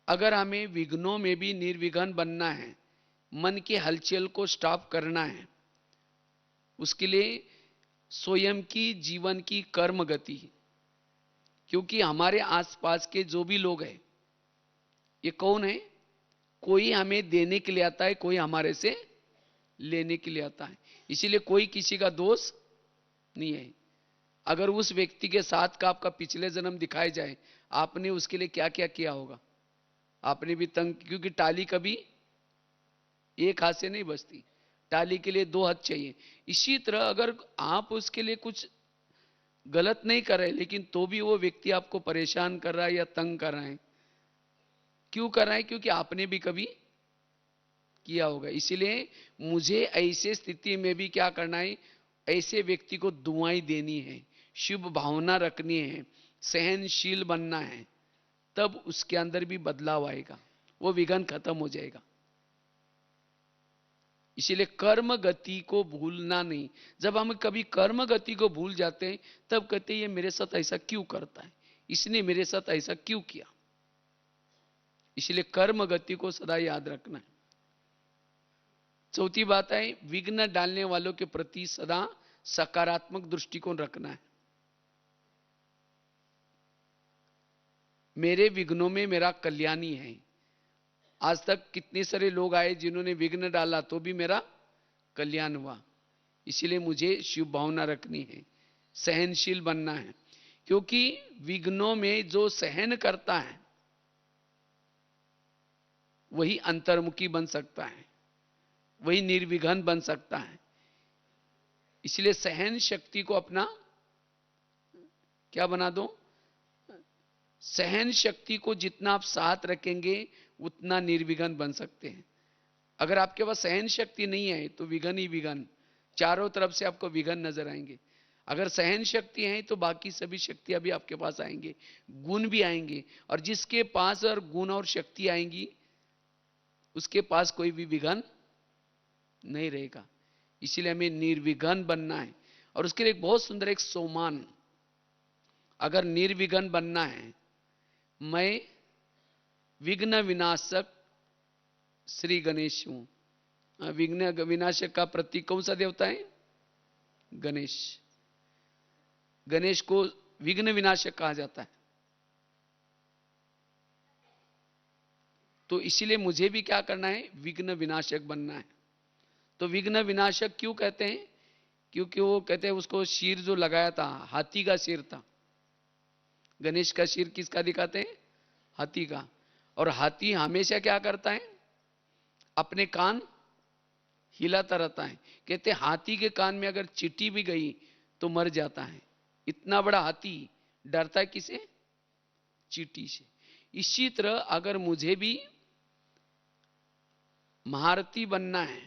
अगर हमें विघ्नों में भी निर्विघ्न बनना है, मन की हलचल को स्टॉप करना है, उसके लिए स्वयं की जीवन की कर्म गति। क्योंकि हमारे आसपास के जो भी लोग हैं, ये कौन है? कोई हमें देने के लिए आता है, कोई हमारे से लेने के लिए आता है। इसीलिए कोई किसी का दोष नहीं है। अगर उस व्यक्ति के साथ का आपका पिछले जन्म दिखाया जाए, आपने उसके लिए क्या क्या किया होगा? आपने भी तंग, क्योंकि टाली कभी एक हाथ से नहीं बजती, टाली के लिए दो हाथ चाहिए। इसी तरह अगर आप उसके लिए कुछ गलत नहीं कर रहे, लेकिन तो भी वो व्यक्ति आपको परेशान कर रहा है या तंग कर रहा है, क्यों कर रहा है? क्योंकि आपने भी कभी किया होगा। इसीलिए मुझे ऐसे स्थिति में भी क्या करना है? ऐसे व्यक्ति को दुआएं देनी है, शुभ भावना रखनी है, सहनशील बनना है, तब उसके अंदर भी बदलाव आएगा, वो विघ्न खत्म हो जाएगा। इसीलिए कर्म गति को भूलना नहीं। जब हम कभी कर्म गति को भूल जाते हैं तब कहते हैं ये मेरे साथ ऐसा क्यों करता है, इसने मेरे साथ ऐसा क्यों किया। इसलिए कर्म गति को सदा याद रखना है। चौथी बात है, विघ्न डालने वालों के प्रति सदा सकारात्मक दृष्टिकोण रखना है। मेरे विघ्नों में मेरा कल्याणी है। आज तक कितने सारे लोग आए जिन्होंने विघ्न डाला तो भी मेरा कल्याण हुआ। इसीलिए मुझे शुभ भावना रखनी है, सहनशील बनना है। क्योंकि विघ्नों में जो सहन करता है वही अंतर्मुखी बन सकता है, वही निर्विघ्न बन सकता है। इसलिए सहन शक्ति को अपना क्या बना दो, सहन शक्ति को जितना आप साथ रखेंगे उतना निर्विघ्न बन सकते हैं। अगर आपके पास सहन शक्ति नहीं है तो विघ्न ही विघ्न, चारों तरफ से आपको विघ्न नजर आएंगे। अगर सहन शक्ति है तो बाकी सभी शक्तियां भी आपके पास आएंगे, गुण भी आएंगे, और जिसके पास और गुण और शक्ति आएंगी उसके पास कोई भी विघ्न नहीं रहेगा। इसीलिए हमें निर्विघ्न बनना है। और उसके लिए एक बहुत सुंदर एक सोमान, अगर निर्विघ्न बनना है, मैं विघ्न विनाशक श्री गणेश हूं। विघ्न विनाशक का प्रतीक कौन सा देवता है? गणेश। गणेश को विघ्न विनाशक कहा जाता है। तो इसीलिए मुझे भी क्या करना है, विघ्न विनाशक बनना है। तो विघ्न विनाशक क्यों कहते हैं? क्योंकि वो कहते हैं उसको शीर जो लगाया था हाथी का शीर था। गणेश का शीर किसका दिखाते हैं? हाथी का। और हाथी हमेशा क्या करता है? अपने कान हिलाता रहता है। कहते हैं हाथी के कान में अगर चींटी भी गई तो मर जाता है। इतना बड़ा हाथी डरता है किसे? चींटी से। इसी तरह अगर मुझे भी महारथी बनना है,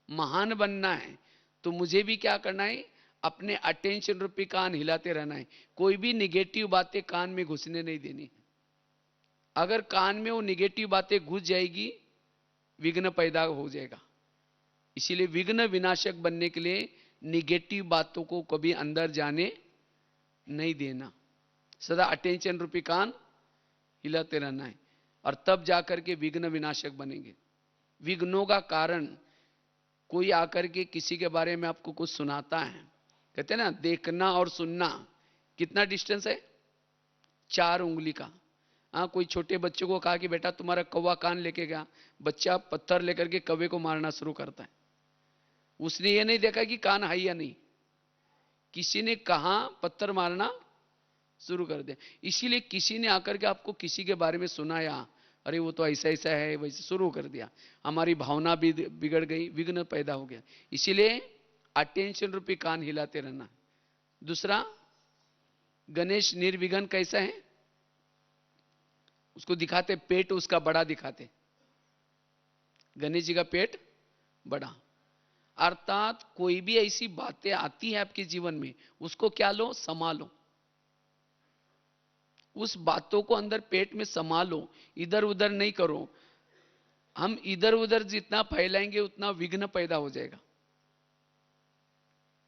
महान बनना है, तो मुझे भी क्या करना है? अपने अटेंशन रूपी कान हिलाते रहना है। कोई भी निगेटिव बातें कान में घुसने नहीं देनी। अगर कान में वो निगेटिव बातें घुस जाएगी विघ्न पैदा हो जाएगा। इसीलिए विघ्न विनाशक बनने के लिए निगेटिव बातों को कभी अंदर जाने नहीं देना, सदा अटेंशन रूपी कान हिलाते रहना है, और तब जाकर के विघ्न विनाशक बनेंगे। विघ्नों का कारण कोई आकर के किसी के बारे में आपको कुछ सुनाता है, कहते हैं ना देखना और सुनना कितना डिस्टेंस है? 4 उंगली का। हाँ, कोई छोटे बच्चों को कहा कि बेटा तुम्हारा कौवा कान लेके गया, बच्चा पत्थर लेकर के कौवे को मारना शुरू करता है। उसने ये नहीं देखा कि कान है या नहीं, किसी ने कहा पत्थर मारना शुरू कर दिया। इसीलिए किसी ने आकर के आपको किसी के बारे में सुनाया, अरे वो तो ऐसा ऐसा है, वैसे शुरू कर दिया, हमारी भावना भी बिगड़ गई, विघ्न पैदा हो गया। इसीलिए अटेंशन रूपी कान हिलाते रहना। दूसरा, गणेश निर्विघ्न कैसा है? उसको दिखाते पेट उसका बड़ा दिखाते। गणेश जी का पेट बड़ा, अर्थात कोई भी ऐसी बातें आती है आपके जीवन में, उसको क्या लो? संभालो। उस बातों को अंदर पेट में संभालो, इधर उधर नहीं करो। हम इधर उधर जितना फैलाएंगे उतना विघ्न पैदा हो जाएगा।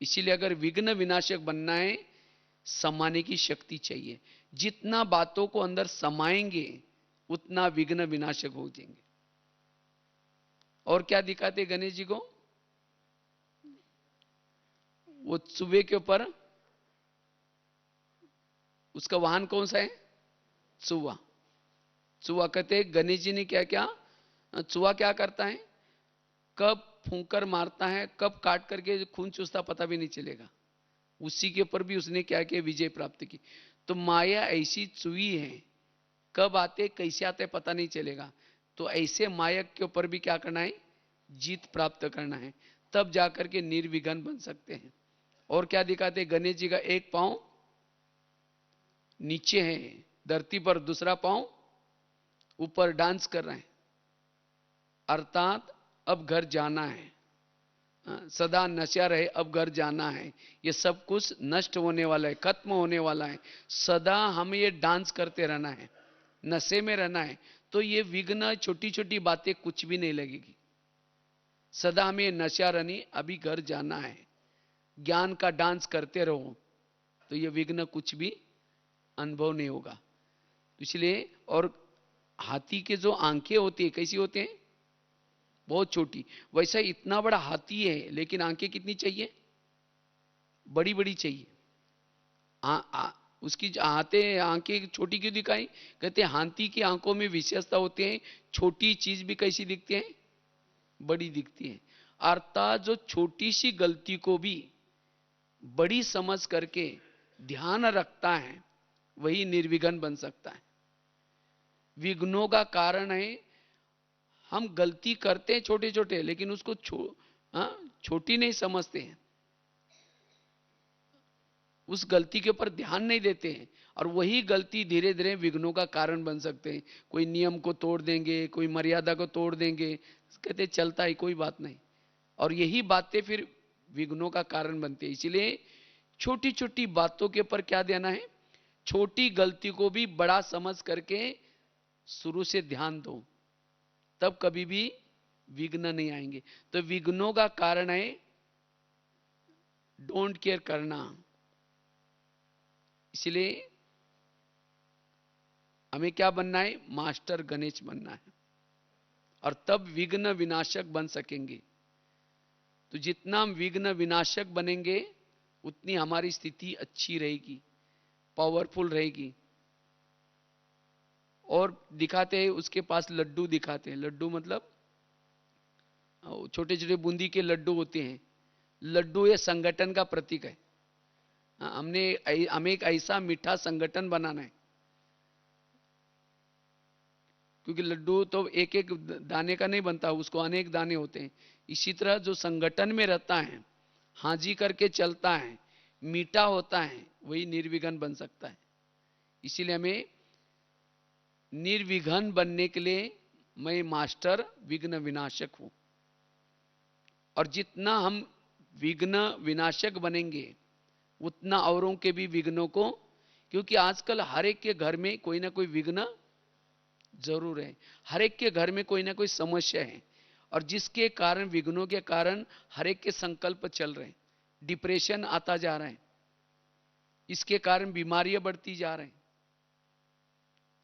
इसीलिए अगर विघ्न विनाशक बनना है, समाने की शक्ति चाहिए। जितना बातों को अंदर समाएंगे उतना विघ्न विनाशक हो जाएंगे। और क्या दिखाते गणेश जी को? वो चूहे के ऊपर, उसका वाहन कौन सा है? चूहा। चूहा कहते गणेश जी ने क्या क्या, चूहा क्या करता है? कब फूंकर मारता है, कब काट करके खून चूसता पता भी नहीं चलेगा। उसी के ऊपर भी उसने क्या किया? विजय प्राप्त की। तो माया ऐसी चूही है, कब आते कैसे आते पता नहीं चलेगा। तो ऐसे मायक के ऊपर भी क्या करना है? जीत प्राप्त करना है, तब जाकर के निर्विघ्न बन सकते हैं। और क्या दिखाते? गणेश जी का एक पांव नीचे है धरती पर, दूसरा पांव ऊपर डांस कर रहे हैं, अर्थात अब घर जाना है। सदा नशा रहे, अब घर जाना है। ये सब कुछ नष्ट होने वाला है, खत्म होने वाला है। सदा हमें ये डांस करते रहना है, नशे में रहना है। तो ये विघ्न, छोटी छोटी बातें कुछ भी नहीं लगेगी। सदा हमें नशा रहनी, अभी घर जाना है, ज्ञान का डांस करते रहो, तो ये विघ्न कुछ भी अनुभव नहीं होगा। इसलिए, और हाथी के जो आंखें होती है कैसी होती हैं? बहुत छोटी। वैसा इतना बड़ा हाथी है लेकिन आंखें कितनी चाहिए? बड़ी बड़ी चाहिए। उसकी आंखें छोटी क्यों दिखाई? कहते हैं हाथी की आंखों में विशेषता होती है, छोटी चीज भी कैसी दिखती है? बड़ी दिखती है। अर्थात जो छोटी सी गलती को भी बड़ी समझ करके ध्यान रखता है वही निर्विघ्न बन सकता है। विघ्नों का कारण है हम गलती करते हैं छोटे छोटे, लेकिन उसको छोटी नहीं समझते हैं। उस गलती के ऊपर ध्यान नहीं देते हैं, और वही गलती धीरे धीरे विघ्नों का कारण बन सकते हैं। कोई नियम को तोड़ देंगे, कोई मर्यादा को तोड़ देंगे, कहते चलता है, कोई बात नहीं, और यही बातें फिर विघ्नों का कारण बनती है। इसलिए छोटी छोटी बातों के ऊपर क्या देना है, छोटी गलती को भी बड़ा समझ करके शुरू से ध्यान दो, तब कभी भी विघ्न नहीं आएंगे। तो विघ्नों का कारण है डोंट केयर करना। इसलिए हमें क्या बनना है, मास्टर गणेश बनना है, और तब विघ्न विनाशक बन सकेंगे। तो जितना हम विघ्न विनाशक बनेंगे उतनी हमारी स्थिति अच्छी रहेगी, पावरफुल रहेगी। और दिखाते हैं उसके पास लड्डू दिखाते हैं, लड्डू मतलब छोटे छोटे बूंदी के लड्डू होते हैं। लड्डू ये संगठन का प्रतीक है। हमें एक ऐसा मीठा संगठन बनाना है, क्योंकि लड्डू तो एक एक दाने का नहीं बनता, उसको अनेक दाने होते हैं। इसी तरह जो संगठन में रहता है, हाजी करके चलता है, मीठा होता है, वही निर्विघ्न बन सकता है। इसीलिए हमें निर्विघ्न बनने के लिए मैं मास्टर विघ्न विनाशक हूं। और जितना हम विघ्न विनाशक बनेंगे उतना औरों के भी विघ्नों को, क्योंकि आजकल हर एक के घर में कोई ना कोई विघ्न जरूर है, हर एक के घर में कोई ना कोई समस्या है, और जिसके कारण, विघ्नों के कारण हर एक के संकल्प चल रहे हैं, डिप्रेशन आता जा रहा है, इसके कारण बीमारियां बढ़ती जा रही हैं।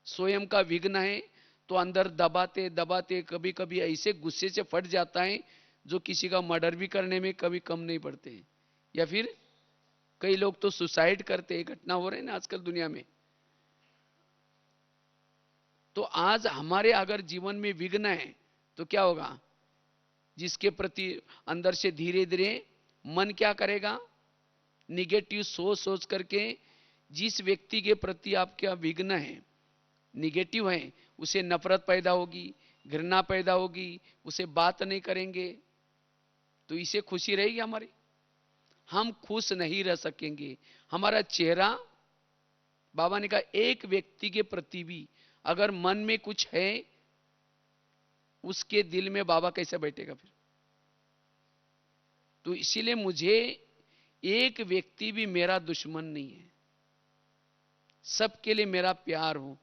स्वयं का विघ्न है तो अंदर दबाते दबाते कभी कभी ऐसे गुस्से से फट जाता है जो किसी का मर्डर भी करने में कभी कम नहीं पड़ते हैं, या फिर कई लोग तो सुसाइड करते हैं, घटना हो रही है ना आजकल दुनिया में। तो आज हमारे अगर जीवन में विघ्न है तो क्या होगा, जिसके प्रति अंदर से धीरे धीरे मन क्या करेगा, निगेटिव सोच सोच करके जिस व्यक्ति के प्रति आपका विघ्न है, निगेटिव है, उसे नफरत पैदा होगी, घृणा पैदा होगी, उसे बात नहीं करेंगे, तो इसे खुशी रहेगी हमारी, हम खुश नहीं रह सकेंगे। हमारा चेहरा, बाबा ने कहा एक व्यक्ति के प्रति भी अगर मन में कुछ है, उसके दिल में बाबा कैसे बैठेगा फिर। तो इसीलिए मुझे एक व्यक्ति भी मेरा दुश्मन नहीं है, सबके लिए मेरा प्यार हो।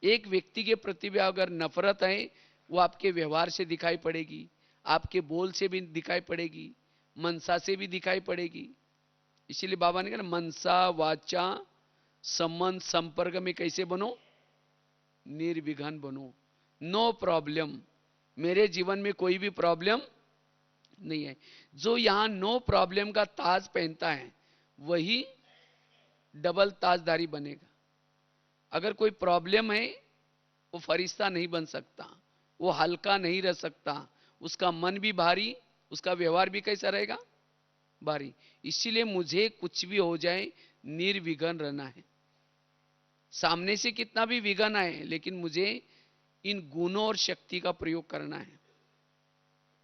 एक व्यक्ति के प्रति भी अगर नफरत है, वो आपके व्यवहार से दिखाई पड़ेगी, आपके बोल से भी दिखाई पड़ेगी, मनसा से भी दिखाई पड़ेगी। इसीलिए बाबा ने कहा मनसा वाचा संबंध संपर्क में कैसे बनो, निर्विघ्न बनो, नो प्रॉब्लम। मेरे जीवन में कोई भी प्रॉब्लम नहीं है। जो यहां नो प्रॉब्लम का ताज पहनता है वही डबल ताजदारी बनेगा। अगर कोई प्रॉब्लम है, वो फरिश्ता नहीं बन सकता, वो हल्का नहीं रह सकता, उसका मन भी भारी, उसका व्यवहार भी कैसा रहेगा, भारी। इसीलिए मुझे कुछ भी हो जाए निर्विघ्न रहना है। सामने से कितना भी विघ्न आए, लेकिन मुझे इन गुणों और शक्ति का प्रयोग करना है।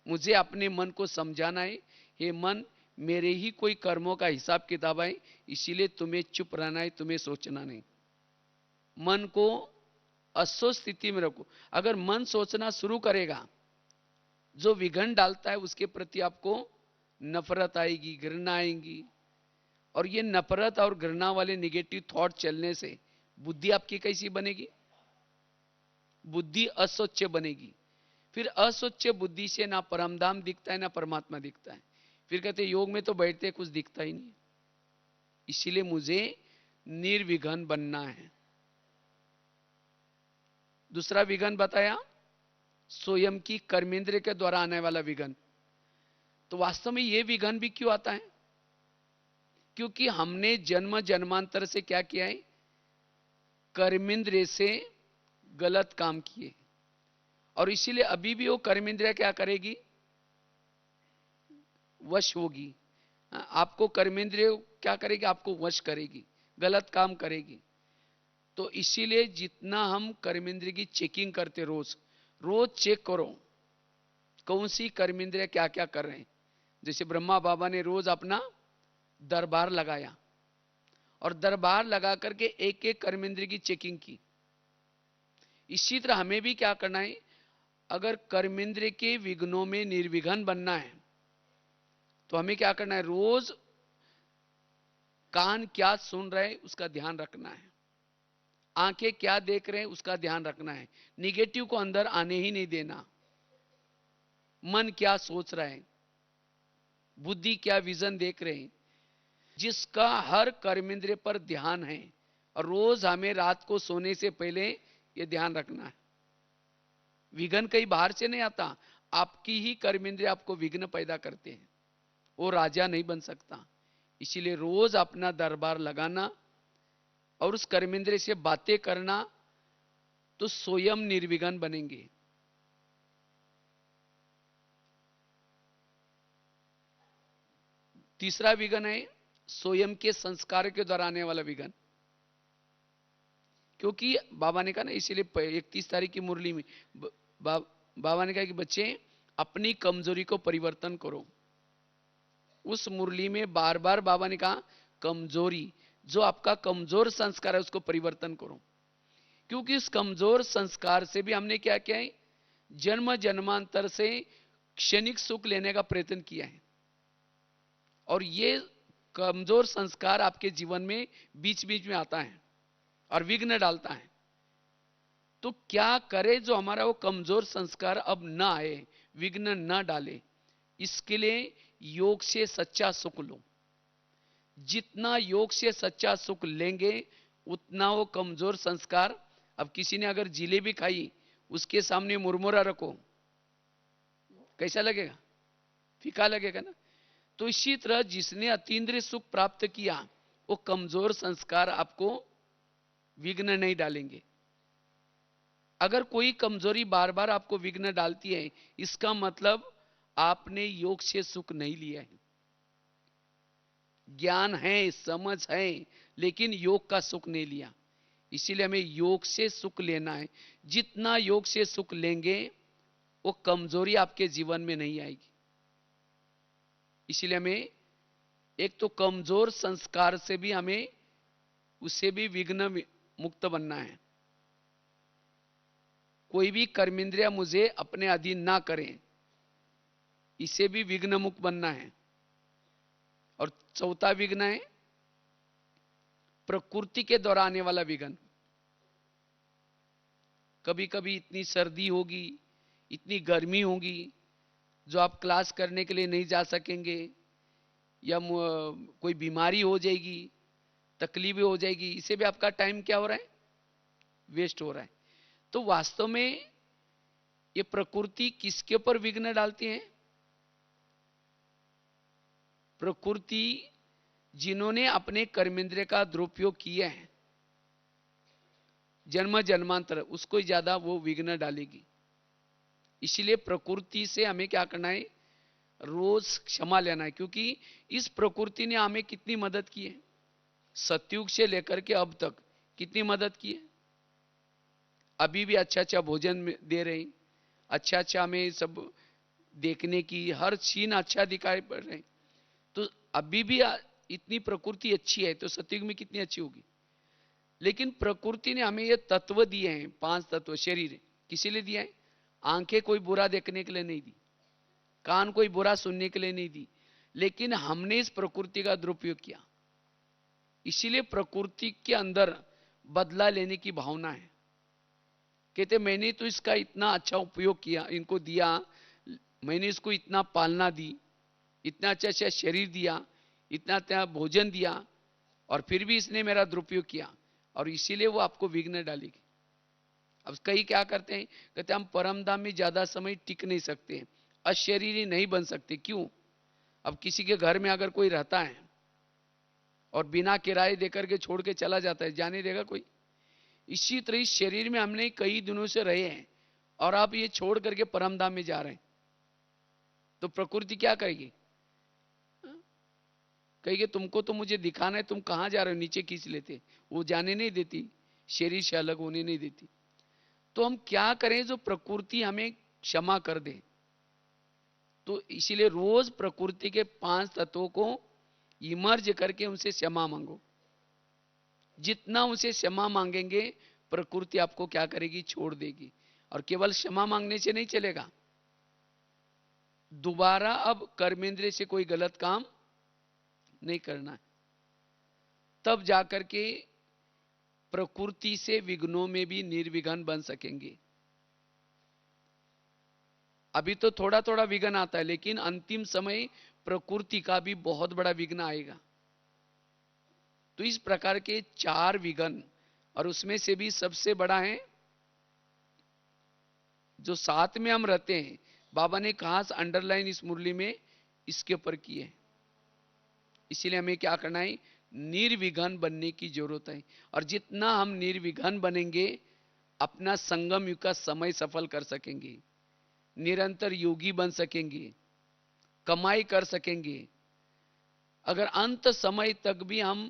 मुझे अपने मन को समझाना है, हे मन, मेरे ही कोई कर्मों का हिसाब किताब है, इसीलिए तुम्हें चुप रहना है, तुम्हें सोचना नहीं। मन को अस्वस्थ स्थिति में रखो। अगर मन सोचना शुरू करेगा, जो विघ्न डालता है उसके प्रति आपको नफरत आएगी, घृणा आएगी, और ये नफरत और घृणा वाले निगेटिव थॉट चलने से बुद्धि आपकी कैसी बनेगी, बुद्धि अस्वच्छ बनेगी। फिर अस्वच्छ बुद्धि से ना परमधाम दिखता है, ना परमात्मा दिखता है। फिर कहते योग में तो बैठते कुछ दिखता ही नहीं। इसीलिए मुझे निर्विघ्न बनना है। दूसरा विघ्न बताया, स्वयं की कर्मेंद्र के द्वारा आने वाला विघ्न। तो वास्तव में यह विघ्न भी क्यों आता है, क्योंकि हमने जन्म जन्मांतर से क्या किया है, कर्मेंद्र से गलत काम किए, और इसीलिए अभी भी वो कर्मेंद्रिया क्या करेगी, वश होगी। आपको कर्मेंद्रिय क्या करेगी, आपको वश करेगी, गलत काम करेगी। तो इसीलिए जितना हम कर्मेंद्रिय की चेकिंग करते, रोज रोज चेक करो कौन सी कर्मेंद्रिय क्या क्या कर रहे हैं। जैसे ब्रह्मा बाबा ने रोज अपना दरबार लगाया, और दरबार लगा करके एक एक कर्मेंद्रिय की चेकिंग की। इसी तरह हमें भी क्या करना है, अगर कर्मेंद्रिय के विघ्नों में निर्विघ्न बनना है तो हमें क्या करना है, रोज कान क्या सुन रहे हैं उसका ध्यान रखना है, आंखें क्या देख रहे हैं उसका ध्यान रखना है, निगेटिव को अंदर आने ही नहीं देना, मन क्या सोच रहा है, बुद्धि क्या विजन देख रहे हैं, जिसका हर कर्मेंद्रिय पर ध्यान है। और रोज हमें रात को सोने से पहले यह ध्यान रखना है, विघ्न कहीं बाहर से नहीं आता, आपकी ही कर्मेंद्रिय आपको विघ्न पैदा करते हैं, वो राजा नहीं बन सकता। इसीलिए रोज अपना दरबार लगाना और उस कर्मेंद्रिय से बातें करना, तो स्वयं निर्विघ्न बनेंगे। तीसरा विघ्न है स्वयं के संस्कार के द्वारा आने वाला विघ्न। क्योंकि बाबा ने कहा ना, इसीलिए 31 तारीख की मुरली में बाबा ने कहा कि बच्चे अपनी कमजोरी को परिवर्तन करो। उस मुरली में बार बार बाबा ने कहा कमजोरी, जो आपका कमजोर संस्कार है उसको परिवर्तन करो। क्योंकि इस कमजोर संस्कार से भी हमने क्या किया है, जन्म जन्मांतर से क्षणिक सुख लेने का प्रयत्न किया है, और ये कमजोर संस्कार आपके जीवन में बीच बीच में आता है और विघ्न डालता है। तो क्या करे जो हमारा वो कमजोर संस्कार अब ना आए, विघ्न ना डाले, इसके लिए योग से सच्चा सुख लो। जितना योग से सच्चा सुख लेंगे उतना वो कमजोर संस्कार, अब किसी ने अगर जिलेबी खाई उसके सामने मुरमुरा रखो, कैसा लगेगा, फीका लगेगा ना। तो इसी तरह जिसने अतीन्द्रिय सुख प्राप्त किया वो कमजोर संस्कार आपको विघ्न नहीं डालेंगे। अगर कोई कमजोरी बार बार आपको विघ्न डालती है, इसका मतलब आपने योग से सुख नहीं लिया है। ज्ञान है, समझ है, लेकिन योग का सुख नहीं लिया। इसीलिए हमें योग से सुख लेना है। जितना योग से सुख लेंगे वो कमजोरी आपके जीवन में नहीं आएगी। इसीलिए हमें एक तो कमजोर संस्कार से भी हमें उससे भी विघ्न मुक्त बनना है। कोई भी कर्मेंद्रिय मुझे अपने अधीन ना करें, इसे भी विघ्न मुक्त बनना है। और चौथा विघ्न है प्रकृति के द्वारा आने वाला विघ्न। कभी कभी इतनी सर्दी होगी, इतनी गर्मी होगी, जो आप क्लास करने के लिए नहीं जा सकेंगे, या कोई बीमारी हो जाएगी, तकलीफ हो जाएगी, इससे भी आपका टाइम क्या हो रहा है, वेस्ट हो रहा है। तो वास्तव में ये प्रकृति किसके ऊपर विघ्न डालती है? प्रकृति जिन्होंने अपने कर्मेंद्रिय का दुरुपयोग किया है जन्म जन्मांतर, उसको ज्यादा वो विघ्न डालेगी। इसलिए प्रकृति से हमें क्या करना है, रोज क्षमा लेना है। क्योंकि इस प्रकृति ने हमें कितनी मदद की है, सतयुग से लेकर के अब तक कितनी मदद की है। अभी भी अच्छा अच्छा भोजन दे रहे, अच्छा अच्छा हमें सब देखने की हर सीन अच्छा दिखाई पड़ रहे। तो अभी भी इतनी प्रकृति अच्छी है तो सतयुग में कितनी अच्छी होगी। लेकिन प्रकृति ने हमें ये तत्व दिए हैं, 5 तत्व। शरीर किसी लिए दिया है? आंखें कोई बुरा देखने के लिए नहीं दी, कान कोई बुरा सुनने के लिए नहीं दी, लेकिन हमने इस प्रकृति का दुरुपयोग किया। इसीलिए प्रकृति के अंदर बदला लेने की भावना है। कहते मैंने तो इसका इतना अच्छा उपयोग किया, इनको दिया, मैंने इसको इतना पालना दी, इतना अच्छा अच्छा शरीर दिया, इतना अच्छा भोजन दिया, और फिर भी इसने मेरा दुरुपयोग किया, और इसीलिए वो आपको विघ्न डालेगी। अब कई क्या करते हैं, कहते हम परमधाम में ज्यादा समय टिक नहीं सकते, अशरीरी नहीं बन सकते। क्यों? अब किसी के घर में अगर कोई रहता है और बिना किराए देकर के छोड़ के चला जाता है, जाने देगा कोई? इसी तरह इस शरीर में हमने कई दिनों से रहे हैं और आप ये छोड़ करके परमधाम में जा रहे हैं, तो प्रकृति क्या कहेगी? कहेगी तुमको तो मुझे दिखाना है, तुम कहां जा रहे हो, नीचे खींच लेते। वो जाने नहीं देती, शरीर से अलग होने नहीं देती। तो हम क्या करें जो प्रकृति हमें क्षमा कर दे? तो इसीलिए रोज प्रकृति के 5 तत्वों को इमर्ज करके उनसे क्षमा मांगो। जितना उनसे क्षमा मांगेंगे प्रकृति आपको क्या करेगी, छोड़ देगी। और केवल क्षमा मांगने से नहीं चलेगा, दोबारा अब कर्मेंद्रिय से कोई गलत काम नहीं करना है, तब जाकर के प्रकृति से विघ्नों में भी निर्विघ्न बन सकेंगे। अभी तो थोड़ा थोड़ा विघ्न आता है, लेकिन अंतिम समय प्रकृति का भी बहुत बड़ा विघ्न आएगा। तो इस प्रकार के 4 विघ्न, और उसमें से भी सबसे बड़ा है जो साथ में हम रहते हैं। बाबा ने खास अंडरलाइन इस मुरली में इसके ऊपर की है। इसीलिए हमें क्या करना है, निर्विघ्न बनने की जरूरत है। और जितना हम निर्विघ्न बनेंगे, अपना संगम युग का समय सफल कर सकेंगे, निरंतर योगी बन सकेंगे, कमाई कर सकेंगे। अगर अंत समय तक भी हम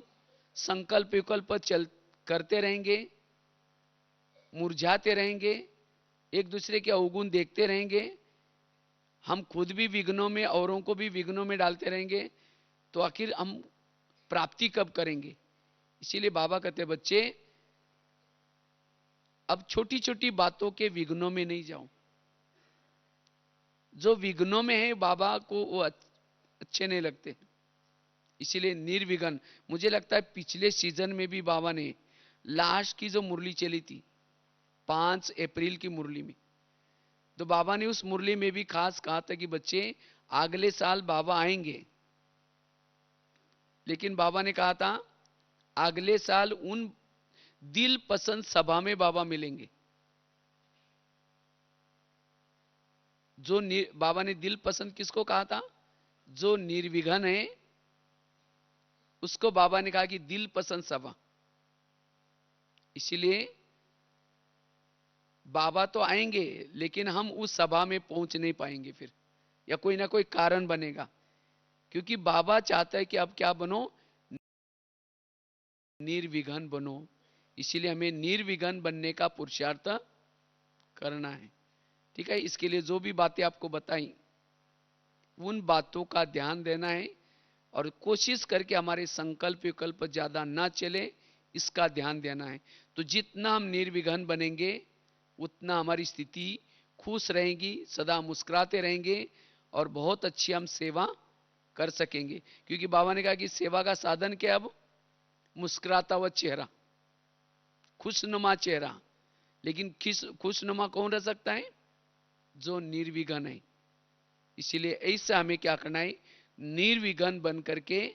संकल्प विकल्प करते रहेंगे, मुरझाते रहेंगे, एक दूसरे के अवगुण देखते रहेंगे, हम खुद भी विघ्नों में, औरों को भी विघ्नों में डालते रहेंगे, तो आखिर हम प्राप्ति कब करेंगे। इसीलिए बाबा कहते, बच्चे अब छोटी छोटी बातों के विघ्नों में नहीं जाओ। जो विघ्नों में है बाबा को वो अच्छे नहीं लगते। इसीलिए निर्विघ्न, मुझे लगता है पिछले सीजन में भी बाबा ने लास्ट की जो मुरली चली थी 5 अप्रैल की मुरली में, तो बाबा ने उस मुरली में भी खास कहा था कि बच्चे अगले साल बाबा आएंगे, लेकिन बाबा ने कहा था अगले साल उन दिल पसंद सभा में बाबा मिलेंगे। जो बाबा ने दिल पसंद किसको कहा था, जो निर्विघ्न है उसको बाबा ने कहा कि दिल पसंद सभा। इसीलिए बाबा तो आएंगे, लेकिन हम उस सभा में पहुंच नहीं पाएंगे फिर, या कोई ना कोई कारण बनेगा, क्योंकि बाबा चाहता है कि अब क्या बनो, निर्विघ्न बनो। इसीलिए हमें निर्विघ्न बनने का पुरुषार्थ करना है। ठीक है, इसके लिए जो भी बातें आपको बताई उन बातों का ध्यान देना है, और कोशिश करके हमारे संकल्प विकल्प ज्यादा ना चले, इसका ध्यान देना है। तो जितना हम निर्विघ्न बनेंगे उतना हमारी स्थिति खुश रहेगी, सदा मुस्कुराते रहेंगे, और बहुत अच्छी हम सेवा कर सकेंगे। क्योंकि बाबा ने कहा कि सेवा का साधन क्या, अब मुस्कुराता हुआ चेहरा, खुशनुमा चेहरा। लेकिन खुशनुमा कौन रह सकता है, जो निर्विघ्न है। इसीलिए ऐसा हमें क्या करना है, निर्विघ्न बन करके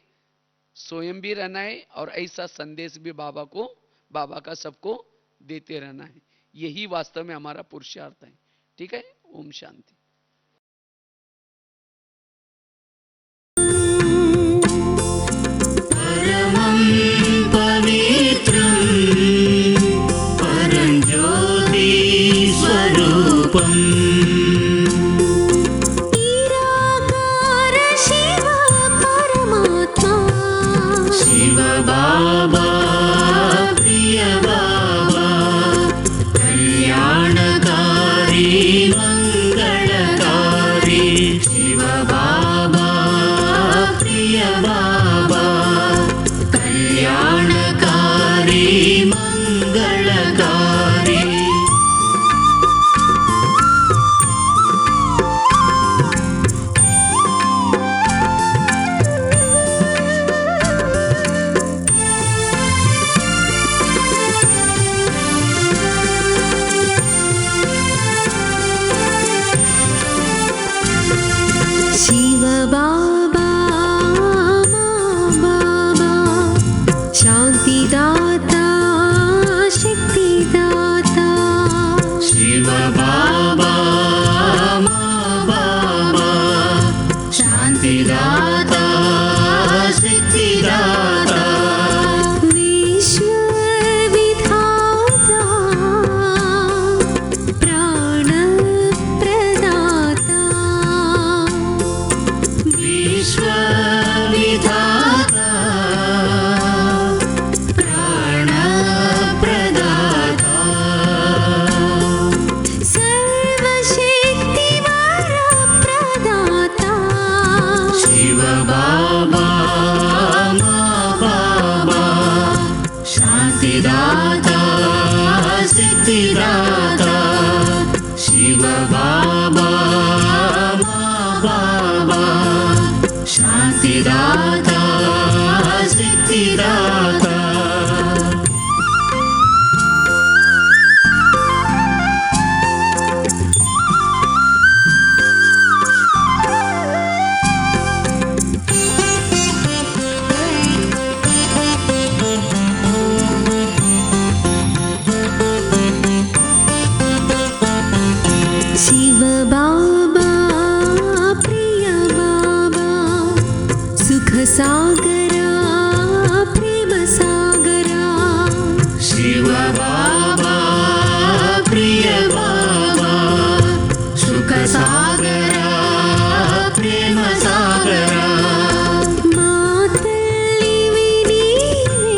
स्वयं भी रहना है, और ऐसा संदेश भी बाबा का सबको देते रहना है। यही वास्तव में हमारा पुरुषार्थ है। ठीक है, ओम शांति। परमं पवित्रं परं ज्योति स्वरूपम् निराकार शिव परमात्मा, शिव बाबा प्रिय बाबा, कल्याणकारी मंगलकारी, शिव बाबा प्रिय बाबा, कल्याणकारी मंगलकारी। शिव बाबा बाबा, शांतिदाता शक्तिदाता, शिव बाबा बाबा, शांतिदाता शक्तिदाता, विश्व विधाता प्राण प्रदाता, विश्व विधाता प्राण प्रदाता, सर्व शान्तिदाता सिद्धिदाता शिव बाबा बाबा शान्तिदाता सिद्धिदाता शिव बाबा प्रिय बाबा सुख सागरा प्रेम सागरा शिव बाबा प्रिय बाबा सुख सागरा प्रेम सागरा मातल्लिवि नीवे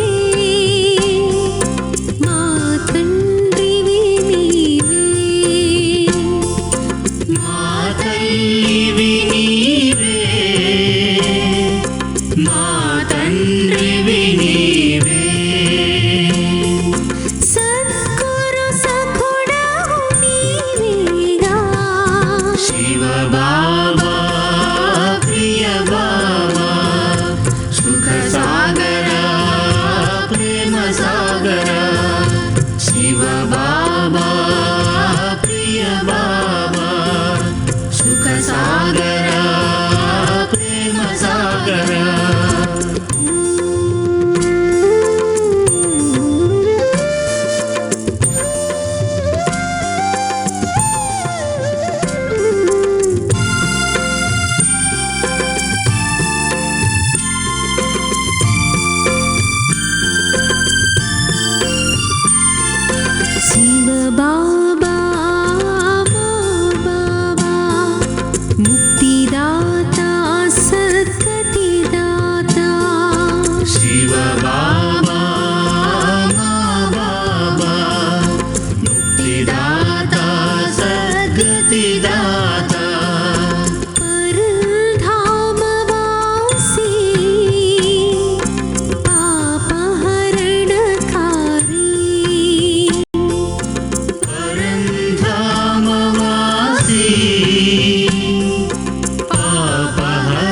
मातंड्रिवि नीवे मातल्लिवि नीवे मातंड्रिवि नीवे सद्गुरु सखुडवु नीवेगा शिव बाबा प्रिय बाबा सुख सागरा प्रेम सागरा शिव बाबा प्रिय बाबा सुख सागरा प्रेम सागरा शिव बाबा बाबा मुक्तिदाता सद्गतिदाता शिव बाबा बाबा मुक्तिदाता सद्गतिदाता परधामवासी पापहरणकारी परधामवासी पापहरणकारी